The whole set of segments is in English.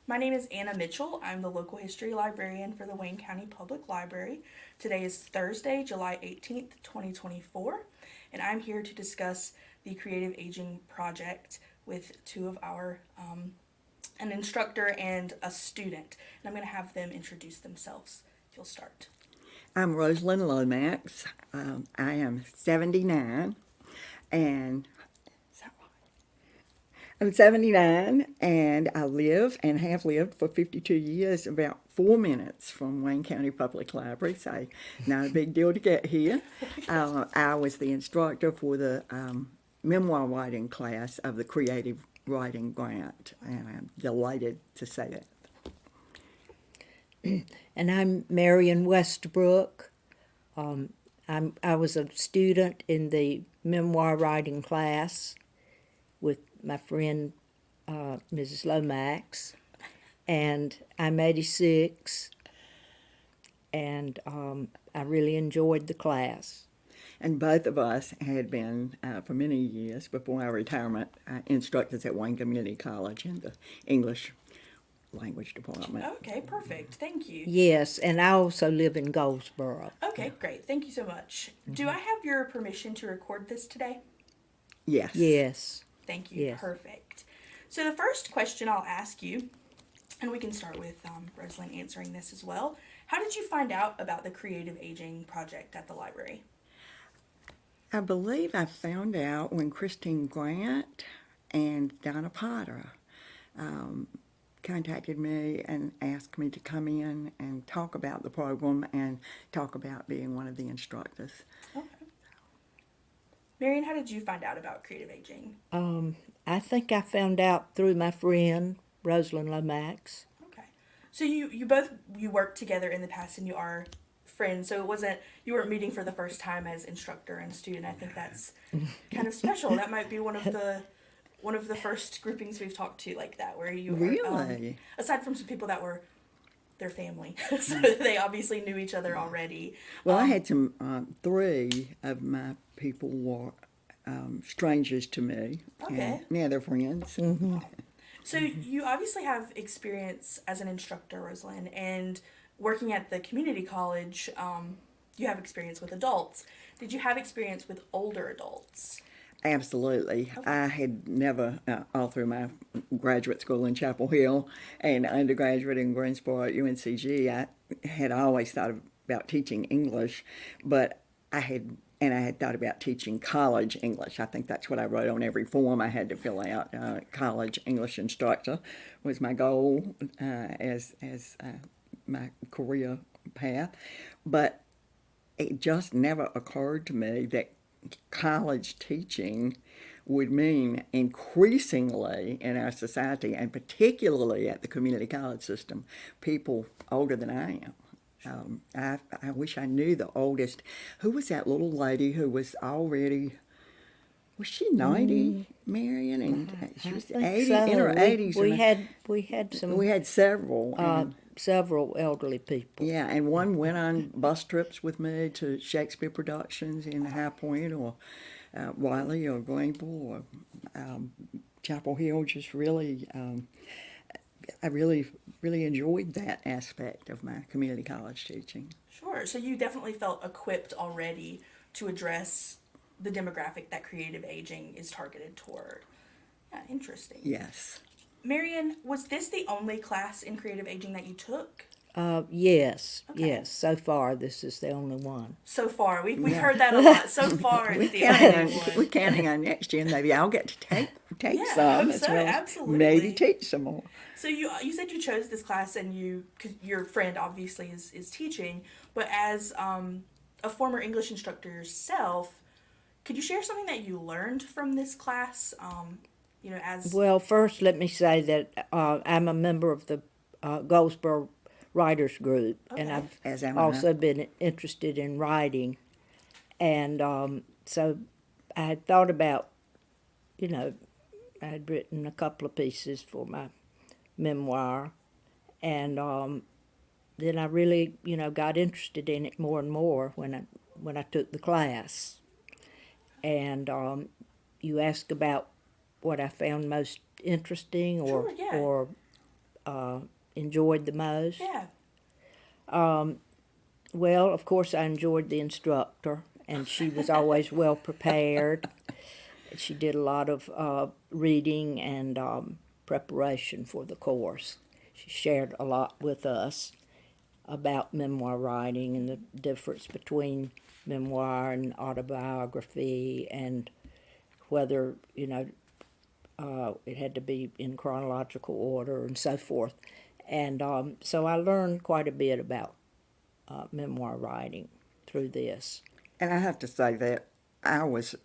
My name is Anna Mitchell. I'm the local history librarian for the Wayne County Public Library. Today is Thursday, July 18th, 2024, and I'm here to discuss the Creative Aging Project with two of an instructor and a student. And I'm going to have them introduce themselves. If you'll start. I'm Rosalyn Lomax. I am 79, and I'm 79, and I live and have lived for 52 years about 4 minutes from Wayne County Public Library, so not a big deal to get here. I was the instructor for the memoir writing class of the Creative Writing Grant, and I'm delighted to say that. And I'm Marian Westbrook. I was a student in the memoir writing class with my friend Mrs. Lomax, and I'm 86, and I really enjoyed the class. And both of us had been, for many years before our retirement, instructors at Wayne Community College in the English language department. Okay, perfect. Thank you. Yes, and I also live in Goldsboro. Okay, great. Thank you so much. Do I have your permission to record this today? Yes. Yes. Thank you. Yes. Perfect. So the first question I'll ask you, and we can start with Rosalyn answering this as well. How did you find out about the Creative Aging Project at the library? I believe I found out when Christine Grant and Donna Potter contacted me and asked me to come in and talk about the program and talk about being one of the instructors. Okay. Marian, how did you find out about Creative Aging? I think I found out through my friend Rosalyn Lomax. Okay. So you worked together in the past and you are friends. So you weren't meeting for the first time as instructor and student. I think that's kind of special. That might be one of the first groupings we've talked to like that, where you Really? aside from some people that were their family, so they obviously knew each other already. Well, I had three of my people were strangers to me. Okay. And, yeah, they're friends. So you obviously have experience as an instructor, Rosalind, and working at the community college. You have experience with adults. Did you have experience with older adults? Absolutely. Okay. I had never, all through my graduate school in Chapel Hill and undergraduate in Greensboro at UNCG, I had always thought about teaching English, but I had thought about teaching college English. I think that's what I wrote on every form I had to fill out. College English instructor was my goal as my career path, but it just never occurred to me that college teaching would mean increasingly in our society, and particularly at the community college system, people older than I am. I wish I knew the oldest. Who was that little lady who was already, was she 90, Marian? And she was 80, So. in her 80s. We had We had several. several elderly people. Yeah, and one went on bus trips with me to Shakespeare productions in High Point or Wiley or Greenville or Chapel Hill. Just really, I really enjoyed that aspect of my community college teaching. Sure. So you definitely felt equipped already to address the demographic that creative aging is targeted toward. Yeah, interesting. Yes. Marian, was this the only class in creative aging that you took? Yes, Okay. yes. So far, this is the only one. So far, we've Yeah. heard that a lot. So far, it's the only We're one. counting on next year. Maybe I'll get to take Yeah, I some hope as so, well. absolutely. Maybe teach some more. So you said you chose this class and cause your friend obviously is teaching, but as a former English instructor yourself, could you share something that you learned from this class? As Well, first, let me say that I'm a member of the Goldsboro Writers Group, and Okay. I've As am I. also been interested in writing. And so I had thought about, I had written a couple of pieces for my memoir, and then I really, got interested in it more and more when I took the class. And you asked about what I found most interesting, Sure, yeah. or enjoyed the most. Yeah. Well, of course, I enjoyed the instructor, and she was always well prepared. She did a lot of reading and preparation for the course. She shared a lot with us about memoir writing and the difference between memoir and autobiography, and whether, it had to be in chronological order and so forth. And so I learned quite a bit about memoir writing through this. And I have to say that I was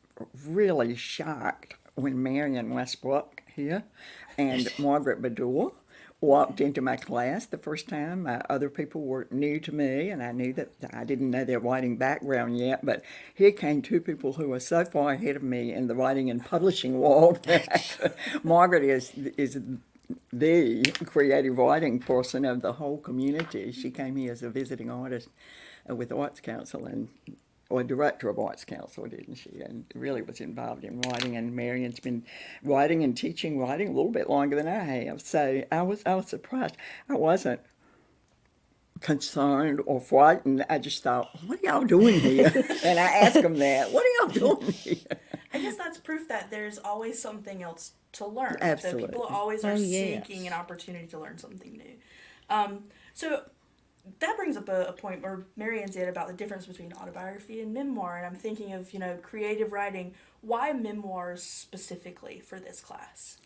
really shocked when Marian Westbrook here and Margaret Bador walked into my class the first time. Other people were new to me, and I knew that I didn't know their writing background yet, but here came two people who were so far ahead of me in the writing and publishing world. Margaret is the creative writing person of the whole community. She came here as a visiting artist with Arts Council or director of Arts Council, didn't she? And really was involved in writing. And Marian's been writing and teaching writing a little bit longer than I have. So I was surprised. I wasn't concerned or frightened. I just thought, what are y'all doing here? And I asked them that. What are y'all doing here? I guess that's proof that there's always something else to learn. Absolutely. That people always are yes. seeking an opportunity to learn something new. So that brings up a point where Marian did about the difference between autobiography and memoir, and I'm thinking of, creative writing. Why memoirs specifically for this class?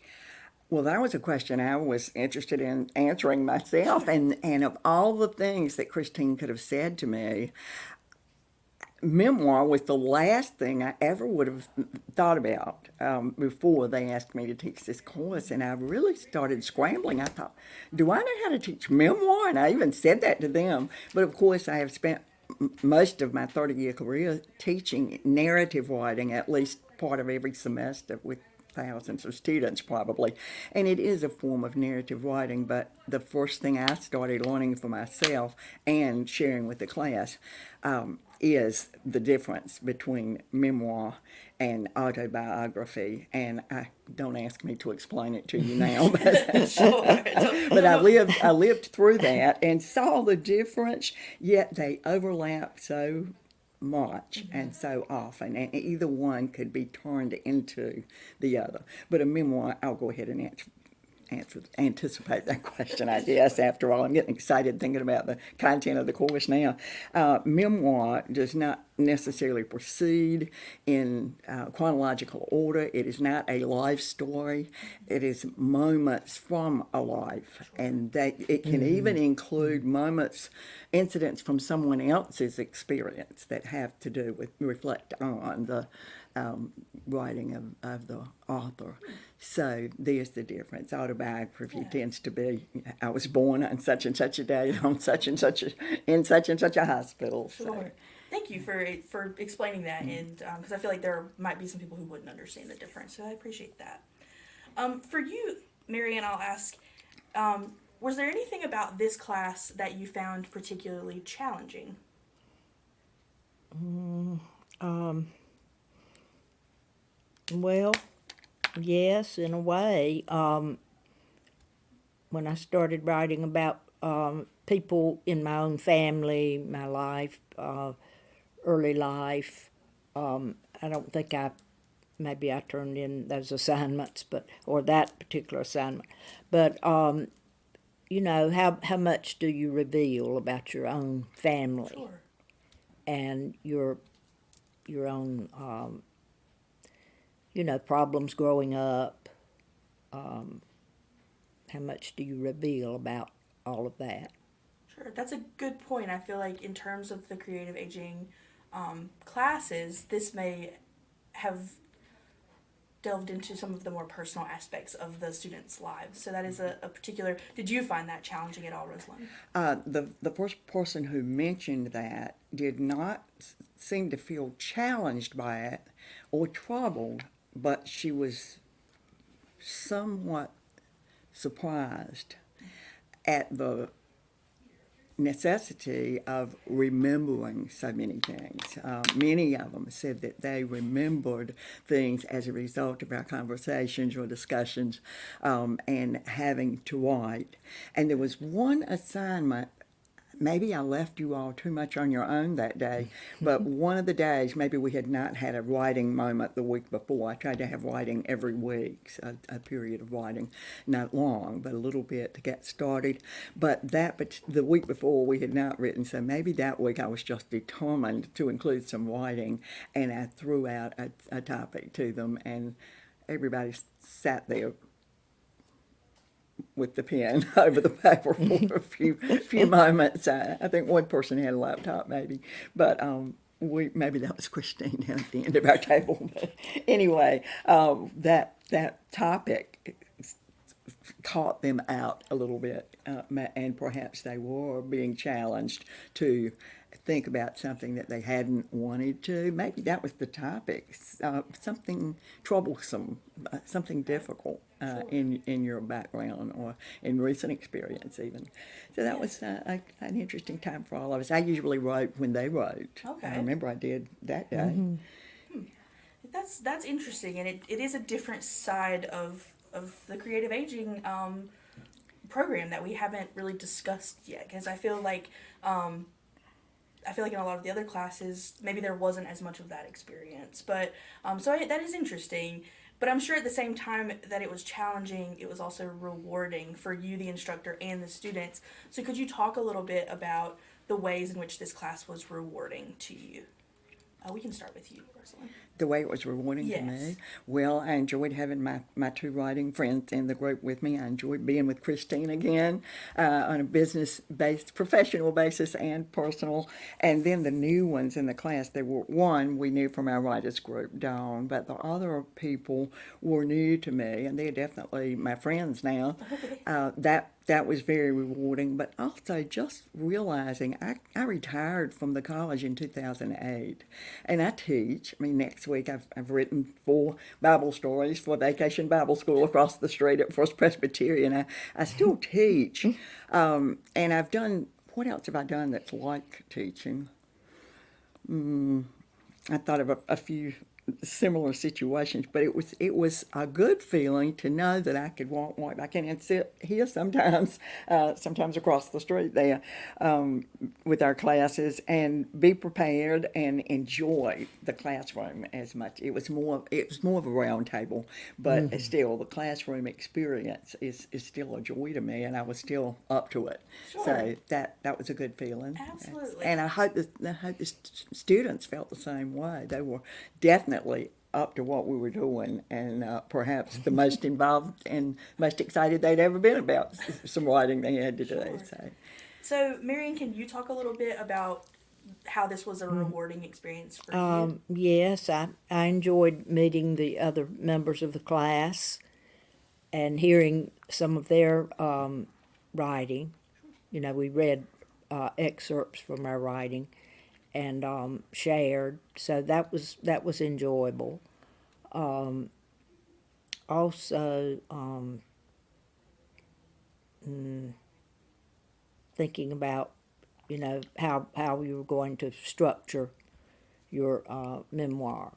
Well, that was a question I was interested in answering myself, and of all the things that Christine could have said to me, memoir was the last thing I ever would have thought about before they asked me to teach this course. And I really started scrambling. I thought, do I know how to teach memoir? And I even said that to them. But of course, I have spent most of my 30-year career teaching narrative writing, at least part of every semester, with thousands of students probably. And it is a form of narrative writing, but the first thing I started learning for myself and sharing with the class is the difference between memoir and autobiography. And don't ask me to explain it to you now, but I lived through that and saw the difference, yet they overlap so much and so often, and either one could be turned into the other. But a memoir, I'll go ahead and anticipate that question, I guess. After all, I'm getting excited thinking about the content of the course now. Memoir does not necessarily proceed in chronological order. It is not a life story. It is moments from a life, and it can even include moments, incidents from someone else's experience that have to do with, reflect on the writing of the author. So there's the difference. Autobiography tends to be, I was born on such and such a day on such and such in such and such a hospital. Sure. So. Thank you for explaining that, and because I feel like there might be some people who wouldn't understand the difference, so I appreciate that. For you, Marian, I'll ask, was there anything about this class that you found particularly challenging? Well, yes, in a way. When I started writing about people in my own family, my life, early life, I don't think maybe I turned in those assignments, or that particular assignment. But, how much do you reveal about your own family? Sure. And your own problems growing up. How much do you reveal about all of that? Sure, that's a good point. I feel like in terms of the creative aging classes, this may have delved into some of the more personal aspects of the students' lives. So that is a particular. Did you find that challenging at all, Rosalyn? The first person who mentioned that did not seem to feel challenged by it or troubled, but she was somewhat surprised at the necessity of remembering so many things. Many of them said that they remembered things as a result of our conversations or discussions, and having to write. And there was one assignment. Maybe I left you all too much on your own that day, but one of the days, maybe we had not had a writing moment the week before. I tried to have writing every week, so a period of writing, not long, but a little bit to get started. But the week before we had not written, so maybe that week I was just determined to include some writing, and I threw out a topic to them, and everybody sat there with the pen over the paper for a few moments. I think one person had a laptop, maybe, but maybe that was Christine down at the end of our table. But anyway, that topic caught them out a little bit, and perhaps they were being challenged to think about something that they hadn't wanted to. Maybe that was the topic, something troublesome, something difficult in your background or in recent experience even. So that was an interesting time for all of us. I usually wrote when they wrote. Okay. I remember I did that day. Mm-hmm. That's interesting, and it is a different side of the creative aging program that we haven't really discussed yet. Because I feel like in a lot of the other classes, maybe there wasn't as much of that experience. But that is interesting. But I'm sure at the same time that it was challenging, it was also rewarding for you, the instructor, and the students. So could you talk a little bit about the ways in which this class was rewarding to you? We can start with you, Rosalyn. The way it was rewarding to me. Yes. Well, I enjoyed having my two writing friends in the group with me. I enjoyed being with Christine again on a business-based, professional basis and personal. And then the new ones in the class, they were one we knew from our writers group, Dawn, but the other people were new to me, and they're definitely my friends now. That was very rewarding, but also just realizing I retired from the college in 2008, and I teach. I mean, next week I've written 4 Bible stories for Vacation Bible School across the street at First Presbyterian. I still teach, and I've done, what else have I done that's like teaching? I thought of a few similar situations, but it was a good feeling to know that I could walk back in and sit here sometimes across the street there, with our classes, and be prepared and enjoy the classroom as much. It was more of a round table, but still the classroom experience is still a joy to me, and I was still up to it. Sure. So that was a good feeling. Absolutely. And I hope the students felt the same way. They were definitely up to what we were doing, and perhaps the most involved and most excited they'd ever been about some writing they had to do. Sure. So, Marian, can you talk a little bit about how this was a rewarding experience for you? Yes, I enjoyed meeting the other members of the class and hearing some of their writing. You know, we read excerpts from our writing and shared, so that was enjoyable. Also, thinking about, you know, how you were going to structure your memoir.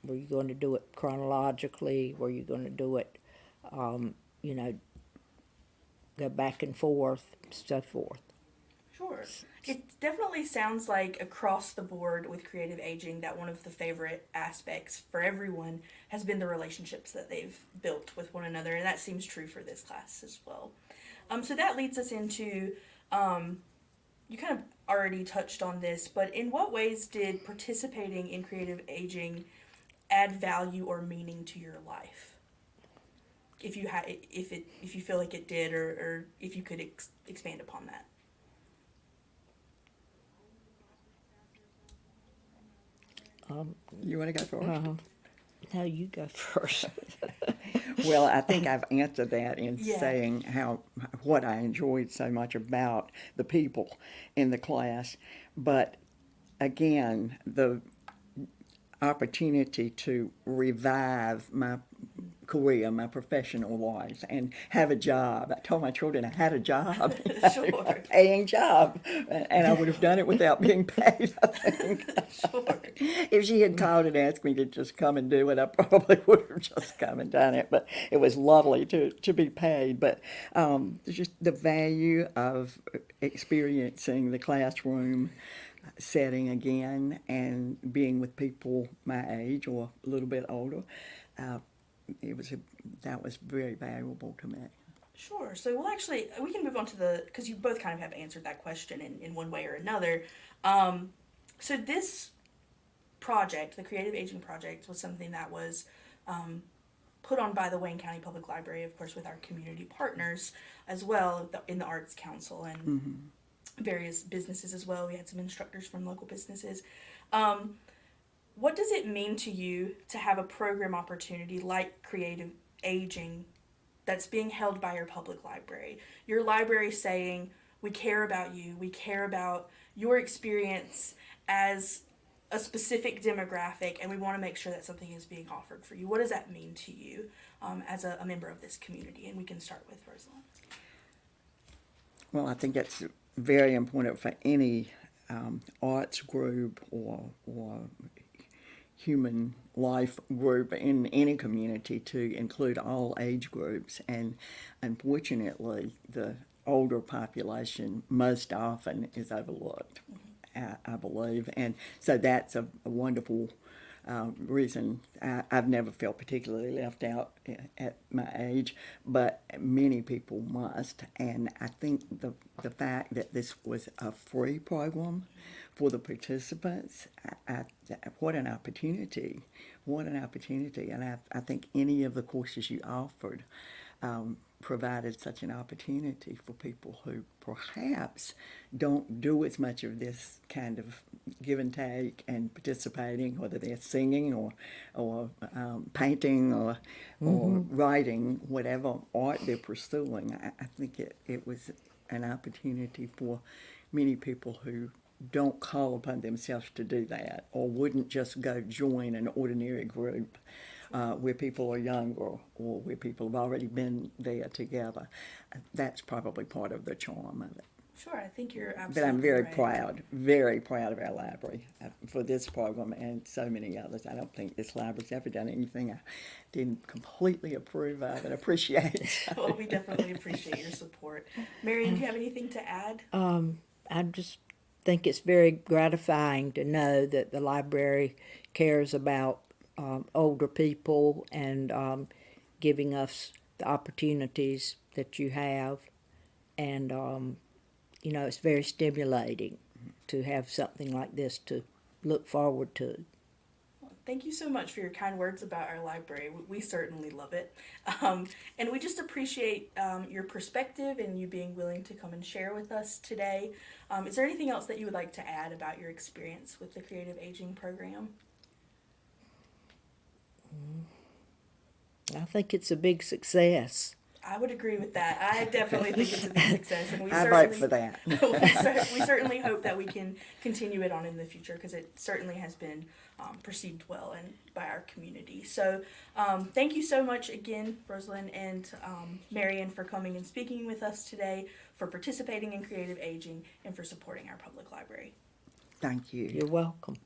Were you going to do it chronologically? Were you going to do it, you know, go back and forth, so forth? Sure. It definitely sounds like across the board with creative aging that one of the favorite aspects for everyone has been the relationships that they've built with one another, and that seems true for this class as well. So that leads us into, you kind of already touched on this, but in what ways did participating in creative aging add value or meaning to your life? If you feel like it did, or if you could expand upon that. You want to go first? No, you go first. Well, I think I've answered that in Yeah. saying what I enjoyed so much about the people in the class. But again, the opportunity to revive my career, my professional life, and have a job. I told my children I had a job, Sure. a paying job, and I would have done it without being paid, I think. Sure. If she had called and asked me to just come and do it, I probably would have just come and done it. But it was lovely to be paid. But just the value of experiencing the classroom setting again and being with people my age or a little bit older, uh, that was very valuable to me. Sure. So we'll actually, we can move on to because you both kind of have answered that question in one way or another. So this project, the Creative Aging Project, was something that was put on by the Wayne County Public Library, of course, with our community partners as well in the Arts Council and various businesses as well. We had some instructors from local businesses. What does it mean to you to have a program opportunity like Creative Aging that's being held by your public library? Your library saying, we care about you, we care about your experience as a specific demographic, and we want to make sure that something is being offered for you. What does that mean to you as a member of this community? And we can start with Rosalyn. Well, I think it's very important for any arts group or human life group in any community to include all age groups. And unfortunately, the older population most often is overlooked, I believe. And so that's a wonderful reason. I've never felt particularly left out at my age, but many people must. And I think the fact that this was a free program for the participants, what an opportunity. What an opportunity. And I think any of the courses you offered provided such an opportunity for people who perhaps don't do as much of this kind of give and take and participating, whether they're singing or painting or writing, whatever art they're pursuing. I think it was an opportunity for many people who don't call upon themselves to do that or wouldn't just go join an ordinary group where people are younger or where people have already been there together. That's probably part of the charm of it. Sure, I think you're absolutely But I'm very right. very proud of our library for this program and so many others. I don't think this library's ever done anything I didn't completely approve of and appreciate. Well, we definitely appreciate your support. Marian, do you have anything to add? I just think it's very gratifying to know that the library cares about older people and giving us the opportunities that you have. And, it's very stimulating to have something like this to look forward to. Thank you so much for your kind words about our library. We certainly love it. And we just appreciate your perspective and you being willing to come and share with us today. Is there anything else that you would like to add about your experience with the Creative Aging program? I think it's a big success. I would agree with that. I definitely think it's a big success, and we I certainly vote for that. we certainly hope that we can continue it on in the future because it certainly has been perceived well and by our community. So thank you so much again, Rosalyn and Marian, for coming and speaking with us today, for participating in Creative Aging, and for supporting our public library. Thank you. You're welcome.